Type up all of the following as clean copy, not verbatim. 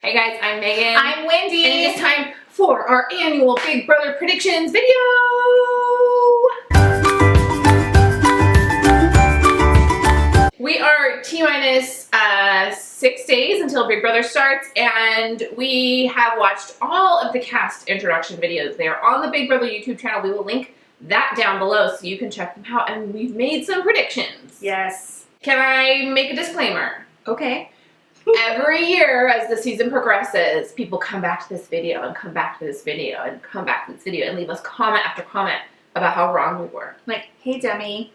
Hey guys, I'm Megan. I'm Wendy. And it is time for our annual Big Brother predictions video! We are T-minus 6 days until Big Brother starts, and we have watched all of the cast introduction videos. They are on the Big Brother YouTube channel. We will link that down below so you can check them out, and we've made some predictions. Yes. Can I make a disclaimer? Okay. Every year as the season progresses, people come back to this video and come back to this video and come back to this video and leave us comment after comment about how wrong we were. Like, hey dummy.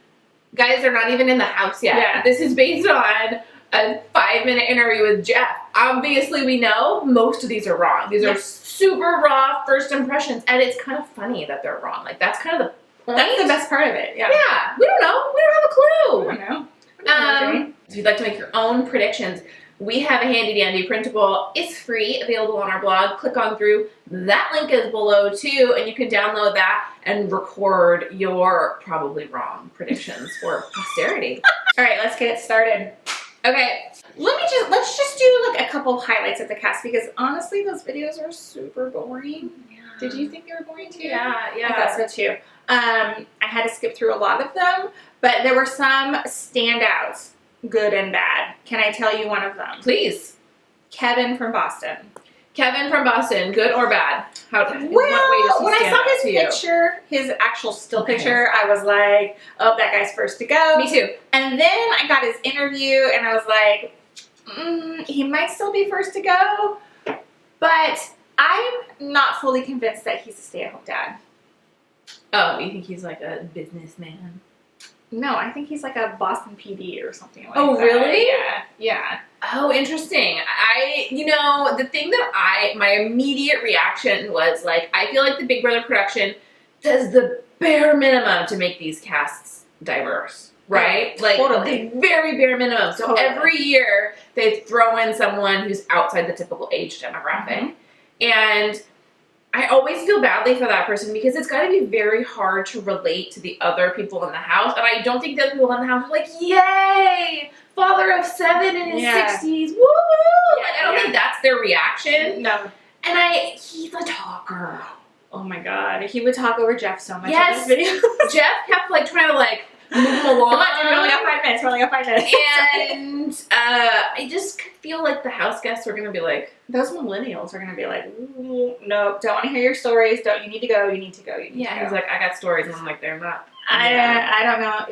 Guys, they're not even in the house yet. Yeah. This is based on a 5-minute interview with Jeff. Obviously, we know most of these are wrong. These are super raw first impressions, and it's kind of funny that they're wrong. Like, that's kind of the point. That's the best part of it, yeah. Yeah, we don't know. We don't have a clue. I don't know. If you'd like to make your own predictions, we have a handy dandy printable. It's free, available on our blog. Click on through. That link is below too, and you can download that and record your probably wrong predictions for posterity. All right, let's get it started. Okay. Let's just do like a couple highlights of the cast because honestly, those videos are super boring. Yeah. Did you think they were boring too? Yeah. I thought so too. I had to skip through a lot of them, but there were some standouts, good and bad. Can I tell you one of them? Please. Kevin from Boston. Kevin from Boston, good or bad? What way does he When I stand saw out his to you? picture, his actual still picture, I was like, oh, that guy's first to go. Me too. And then I got his interview, and I was like, he might still be first to go, but I'm not fully convinced that he's a stay-at-home dad. Oh, you think he's like a businessman? No, I think he's like a Boston PD or something like that. Oh, really? Yeah. Oh, interesting. The thing that my immediate reaction was like, I feel like the Big Brother production does the bare minimum to make these casts diverse, right? Yeah, like, totally. the very bare minimum. So Totally. every year they throw in someone who's outside the typical age demographic. And I always feel badly for that person because it's got to be very hard to relate to the other people in the house. And I don't think that people in the house are like, yay, father of 7 in his 60s, woo! I don't think that's their reaction. No. And he's a talker. Oh my God. He would talk over Jeff so much Yes. in this video. Jeff kept trying to move him along. Come on, dude, we only got 5 minutes. We only got 5 minutes. And I just feel like the house guests are going to be like, those millennials are going to be like, no, don't want to hear your stories. You need to go. You need to go. he's like, I got stories. And I'm like, they're not. I don't know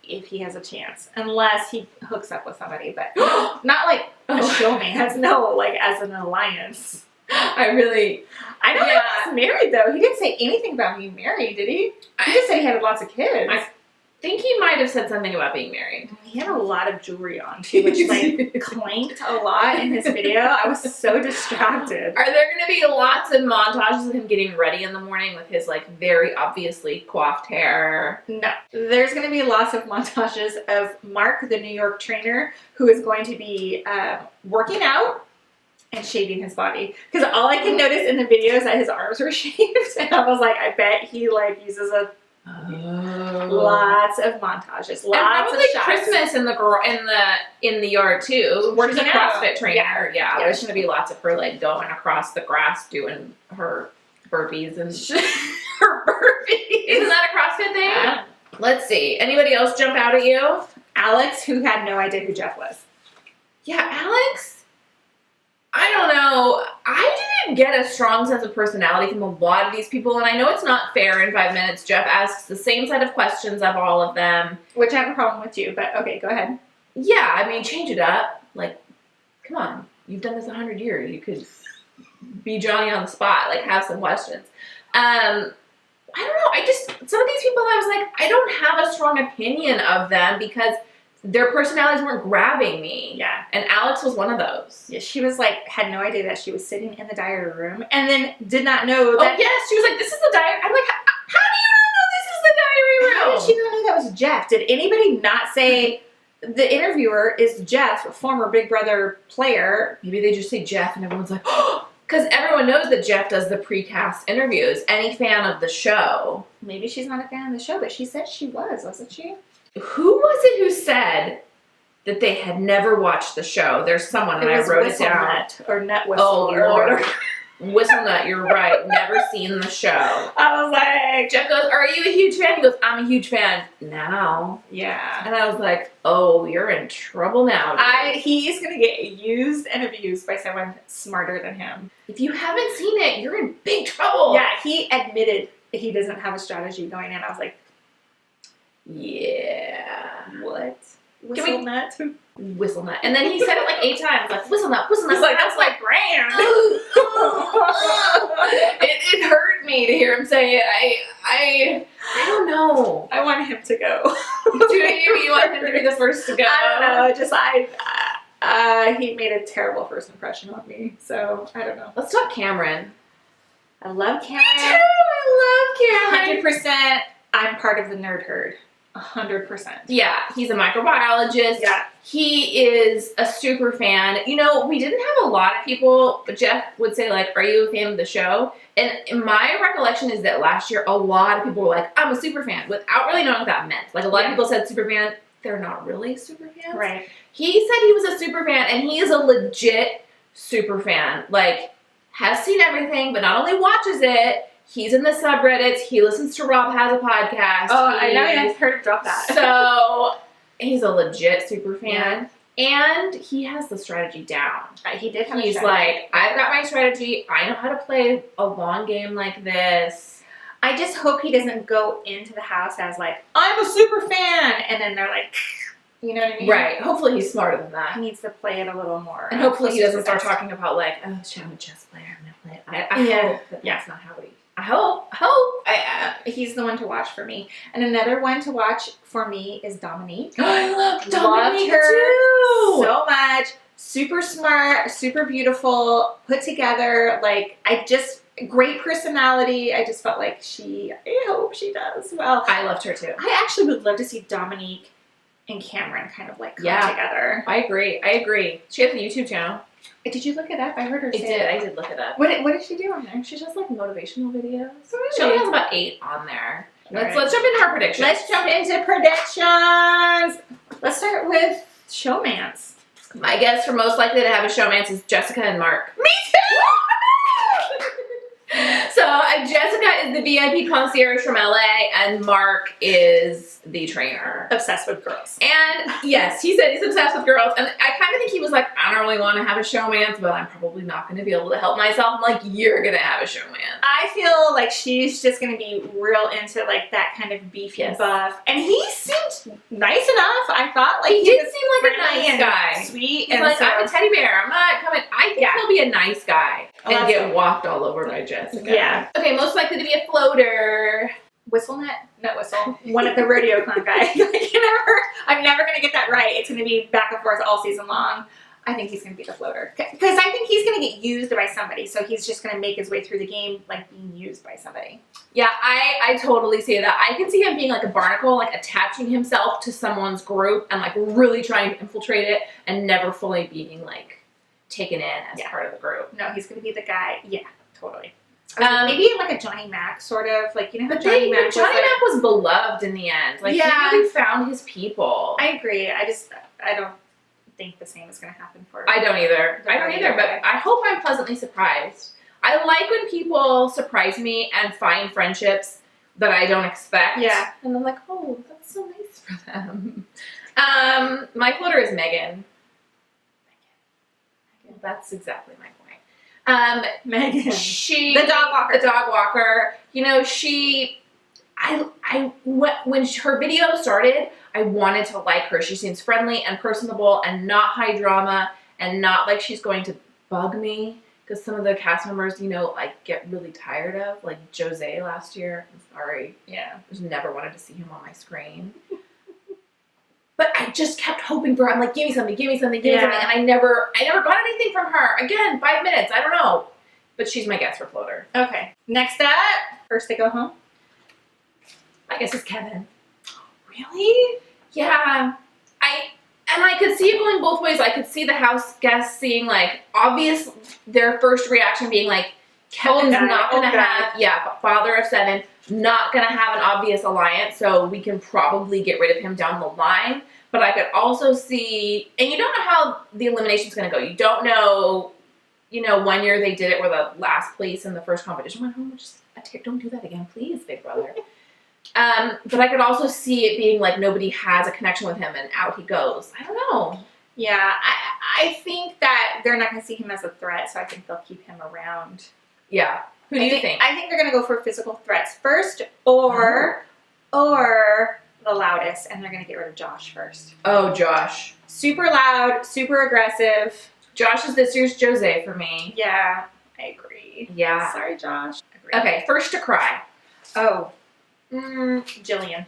if he has a chance unless he hooks up with somebody, but not like a showmance. No, like as an alliance. I don't know if he's married though. He didn't say anything about being married, did he? He just said he had lots of kids. I think he might have said something about being married. He had a lot of jewelry on too, which clanked a lot in his video. I was so distracted. Are there going to be lots of montages of him getting ready in the morning with his very obviously coiffed hair? No. There's going to be lots of montages of Mark, the New York trainer, who is going to be working out and shaving his body. Because all I can notice in the video is that his arms were shaved. And I was like, I bet he uses lots of montages, lots and probably of shots. Christmas in the yard too. Working She's a out. CrossFit trainer. Yeah, there's going to be lots of her going across the grass doing her burpees and Her burpees. Isn't that a CrossFit thing? Yeah. Let's see. Anybody else jump out at you? Alex, who had no idea who Jeff was. Yeah, Alex. I don't know. I didn't get a strong sense of personality from a lot of these people, and I know it's not fair in 5 minutes. Jeff asks the same set of questions of all of them. Which I have a problem with too, but okay, go ahead. Yeah, change it up. Come on. You've done this 100 years. You could be Johnny on the spot. Have some questions. I don't know. Some of these people, I was like, I don't have a strong opinion of them because their personalities weren't grabbing me. Yeah. And Alex was one of those. Yeah, she was had no idea that she was sitting in the diary room and then did not know that. Oh, yes. She was like, this is the diary. I'm like, how do you not know this is the diary room? How did she not know that was Jeff? Did anybody not say the interviewer is Jeff, a former Big Brother player? Maybe they just say Jeff and everyone's like, oh, because everyone knows that Jeff does the pre-cast interviews. Any fan of the show. Maybe she's not a fan of the show, but she said she was, wasn't she? Who was it who said that they had never watched the show. There's someone, and I wrote it down. Nut or Nut Whistle. Oh, or Lord. whatever. Whistle Nut, you're right. Never seen the show. I was like, Jeff goes, are you a huge fan? He goes, I'm a huge fan now. yeah. And I was like, oh, you're in trouble now. Dude. He's going to get used and abused by someone smarter than him. If you haven't seen it, you're in big trouble. Yeah, he admitted he doesn't have a strategy going in. I was like, yeah. what? Can we- Nut? Whistle Nut. And then he said it like 8 times, like, Whistle Nut, Whistle Nut. He's like, that's my brand. it hurt me to hear him say it. I don't know. I want him to go. Do you want him to be the first to go? I don't know. Just he made a terrible first impression on me. So I don't know. Let's talk Cameron. I love Cameron. Me too. I love Cameron. 100%. I'm part of the nerd herd. 100%. Yeah, he's a microbiologist. Yeah. He is a super fan. You know, we didn't have a lot of people, but Jeff would say, like, are you a fan of the show? And my recollection is that last year, a lot of people were like, I'm a super fan, without really knowing what that meant. Like, a lot of people said super fan. They're not really super fans. Right. He said he was a super fan, and he is a legit super fan. Like, has seen everything, but not only watches it, he's in the subreddits. He listens to Rob Has a Podcast. Oh, I know. I've heard him drop that. So he's a legit super fan. Yeah. And he has the strategy down. He did have He's a strategy. like, I've got my strategy. I know how to play a long game like this. I just hope he doesn't go into the house as like, I'm a super fan. And then they're like, you know what I mean? Right. Hopefully he's smarter than that. He needs to play it a little more. And hopefully he doesn't start talking about like, oh, I'm a chess player. I'm going to play it. I hope that that's not how he... I hope. He's the one to watch for me. And another one to watch for me is Dominique. I love Dominique her too. so much. Super smart, super beautiful, put together. Like, great personality. I just felt like I hope she does well. I loved her too. I actually would love to see Dominique and Cameron kind of like come together. I agree. She has a YouTube channel. Did you look it up? I heard her say I did look it up. What did she do on there? She does like motivational videos. Really? She only has about 8 on there. Right. Let's jump into our predictions. Let's jump into predictions. Let's start with Showmance. My guess for most likely to have a Showmance is Jessica and Mark. Me too! So Jessica is the VIP concierge from LA and Mark is the trainer. Obsessed with girls. And yes, he said he's obsessed with girls. And I kind of think he was like, I don't really want to have a Showmance, but I'm probably not going to be able to help myself. I'm like, you're going to have a Showmance. I feel like she's just going to be real into like that kind of beefy buff. And he seemed nice enough. I thought like he did seem like a nice guy. Sweet. He's and like, so, I'm a teddy bear. I'm not coming. I think he'll be a nice guy and get walked all over by Jessica. Yeah. Okay, most likely to be a floater. Whistle Nut Whistle. One of the rodeo clown guys. I'm never going to get that right. It's going to be back and forth all season long. I think he's going to be the floater. Because I think he's going to get used by somebody. So he's just going to make his way through the game like being used by somebody. Yeah, I totally see that. I can see him being like a barnacle, like attaching himself to someone's group and like really trying to infiltrate it and never fully being like taken in as part of the group. No, he's going to be the guy. Yeah, totally. Maybe like a Johnny Mac sort of, like, you know how Johnny Mac was beloved in the end. Like, he really found his people. I agree. I don't think the same is going to happen for I don't either, but I hope I'm pleasantly surprised. I like when people surprise me and find friendships that I don't expect. Yeah. And I'm like, oh, that's so nice for them. My floater is Megan. That's exactly my point. Megan. The dog walker. You know, when her video started, I wanted to like her. She seems friendly and personable and not high drama and not like she's going to bug me. Because some of the cast members, you know, I get really tired of. Like Jose last year. I'm sorry. Yeah. I just never wanted to see him on my screen. But I just kept hoping for her. I'm like, give me something. And I never got anything from her. Again, 5 minutes. I don't know. But she's my guess for floater. Okay. Next up, first to go home. I guess it's Kevin. Really? Yeah. I could see it going both ways. I could see the house guests seeing like their first reaction being like, Kevin's not going to have, father of 7, not going to have an obvious alliance, so we can probably get rid of him down the line. But I could also see, and you don't know how the elimination's going to go. You don't know, 1 year they did it where the last place in the first competition went home, which is don't do that again, please, Big Brother. But I could also see it being like nobody has a connection with him and out he goes. I don't know. Yeah, I think that they're not going to see him as a threat, so I think they'll keep him around. Yeah. Who do you think? I think they're going to go for physical threats first, or the loudest, and they're going to get rid of Josh first. Oh, Josh. Super loud, super aggressive. Josh is this year's Jose for me. Yeah, I agree. Yeah. Sorry, Josh. Agreed. Okay, first to cry. Oh. Jillian.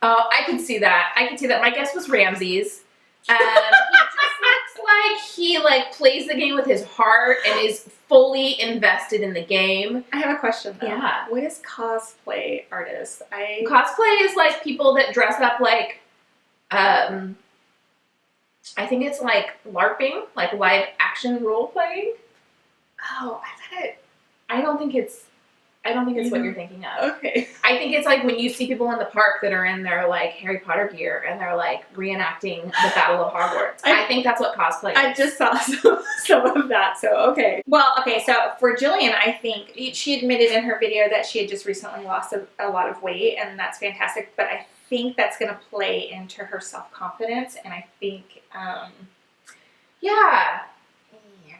Oh, I could see that. My guess was Ramses. He just looks like he plays the game with his heart and is fully invested in the game. I have a question though. Yeah. What is cosplay artists? Cosplay is like people that dress up like, I think it's like LARPing, like live action role playing. Oh, I don't think it's what you're thinking of. Okay. I think it's like when you see people in the park that are in their like Harry Potter gear and they're like reenacting the Battle of Hogwarts. I think that's what cosplay is. I just saw some of that, so okay. Well, okay, so for Jillian, I think she admitted in her video that she had just recently lost a lot of weight, and that's fantastic, but I think that's going to play into her self-confidence, and I think, yeah.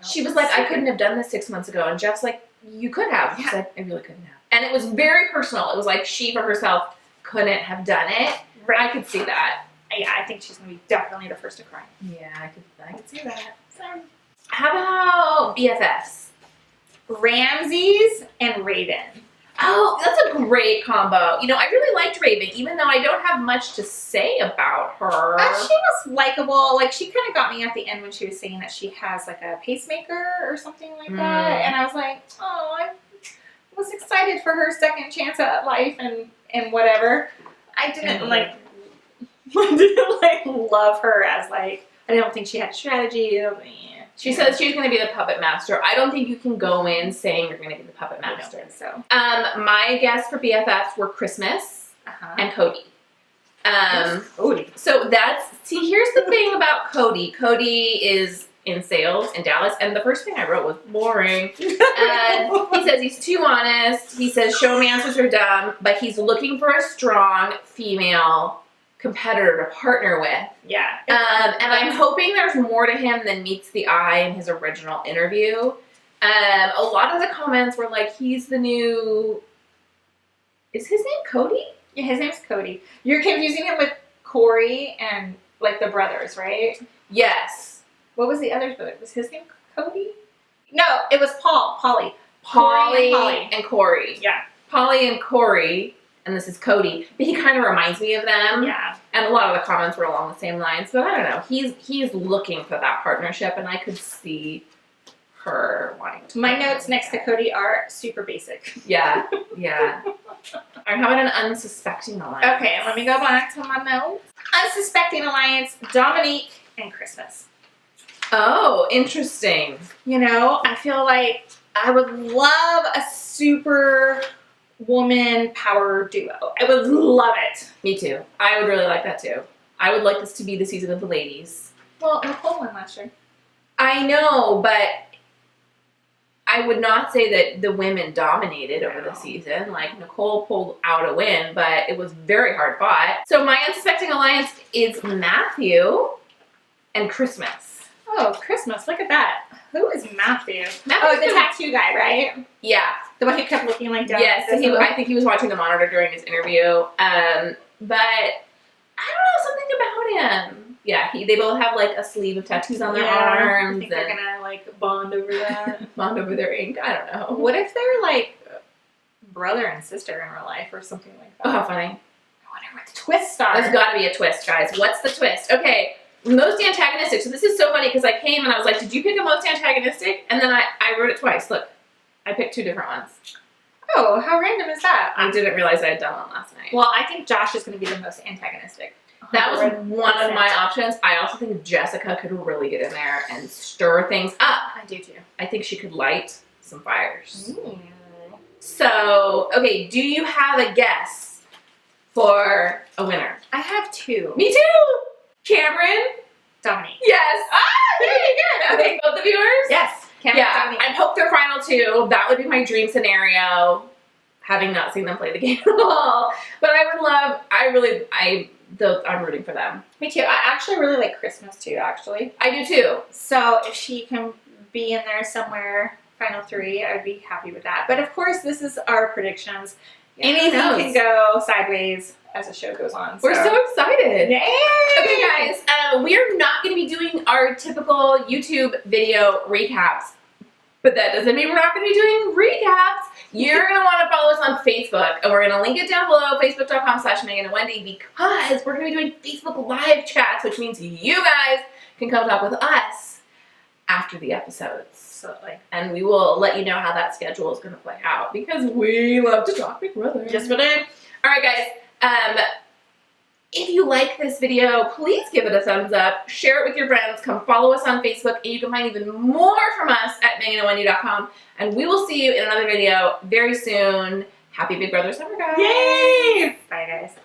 She was like, I couldn't have done this 6 months ago, and Jeff's like, you could have. She's like, I really couldn't have. And it was very personal. It was like she, for herself, couldn't have done it. Right. I could see that. Yeah, I think she's going to be definitely the first to cry. Yeah, I could see that. How about BFFs? Ramses and Raven. Oh, that's a great combo. I really liked Raven, even though I don't have much to say about her. She was likable. Like, she kind of got me at the end when she was saying that she has, like, a pacemaker or something like that. And I was like, oh, I was excited for her second chance at life and whatever. I didn't, love her as, like, I don't think she had strategy. She says she's going to be the puppet master. I don't think you can go in saying you're going to be the puppet master. I don't think so. My guess for BFFs were Christmas and Cody. Cody. So here's the thing about Cody. Cody is in sales in Dallas, and the first thing I wrote was boring. And he says he's too honest. He says showmances are dumb, but he's looking for a strong female competitor to partner with. Yeah. And I'm hoping there's more to him than meets the eye in his original interview. A lot of the comments were like, he's the new... Is his name Cody? Yeah, his name's Cody. You're confusing him with Corey and, like, the brothers, right? Yes. What was the other brother? Was his name Cody? No, it was Polly. Polly and Corey. Yeah. Polly and Corey... And this is Cody, but he kind of reminds me of them. Yeah. And a lot of the comments were along the same lines, but I don't know. He's looking for that partnership, and I could see her wanting to. My notes next to Cody are super basic. Yeah. All right, how about an unsuspecting alliance? Okay, let me go back to my notes. Unsuspecting alliance, Dominique and Christmas. Oh, interesting. I feel like I would love a super woman power duo. I would love it. Me too. I would really like that too. I would like this to be the season of the ladies. Well, Nicole won last year. I know, but I would not say that the women dominated over the season. Like, Nicole pulled out a win, but it was very hard fought. So my unsuspecting alliance is Matthew and Christmas. Oh, Christmas. Look at that. Who is Matthew? Matthew's the tattoo guy, right? Yeah. The one who kept looking like down. Yes, I think he was watching the monitor during his interview. But I don't know, something about him. Yeah, they both have like a sleeve of tattoos on their arms. I think they're gonna like bond over that. Bond over their ink. I don't know. What if they're like brother and sister in real life or something like that? Oh, how funny. I wonder what the twists are. There's got to be a twist, guys. What's the twist? Okay. Most antagonistic. So this is so funny because I came and I was like, did you pick a most antagonistic? And then I wrote it twice. Look, I picked two different ones. Oh, how random is that? I didn't realize I had done one last night. Well, I think Josh is going to be the most antagonistic. That was one of my options. I also think Jessica could really get in there and stir things up. I do too. I think she could light some fires. Ooh. So, okay, do you have a guess for a winner? I have 2. Me too! Cameron? Dominique. Yes! Very good. Okay, both the viewers? Yes. Cameron, Yeah, Dominique. I hope they're final 2. That would be my dream scenario, having not seen them play the game at all. But I would love, I'm rooting for them. Me too. I actually really like Christmas too, actually. I do too. So if she can be in there somewhere, final 3, I'd be happy with that. But of course, this is our predictions. Yeah, who Anything knows? can go sideways as the show goes on. We're so excited. Yay! Okay, guys, we are not going to be doing our typical YouTube video recaps, but that doesn't mean we're not going to be doing recaps. You're going to want to follow us on Facebook, and we're going to link it down below, facebook.com/meganandwendy, because we're going to be doing Facebook live chats, which means you guys can come talk with us after the episodes. Absolutely. And we will let you know how that schedule is going to play out, because we love to talk Big Brother. Just what I... All right, guys. If you like this video, please give it a thumbs up. Share it with your friends. Come follow us on Facebook. And you can find even more from us at meganandwendy.com. And we will see you in another video very soon. Happy Big Brother summer, guys. Yay! Bye, guys.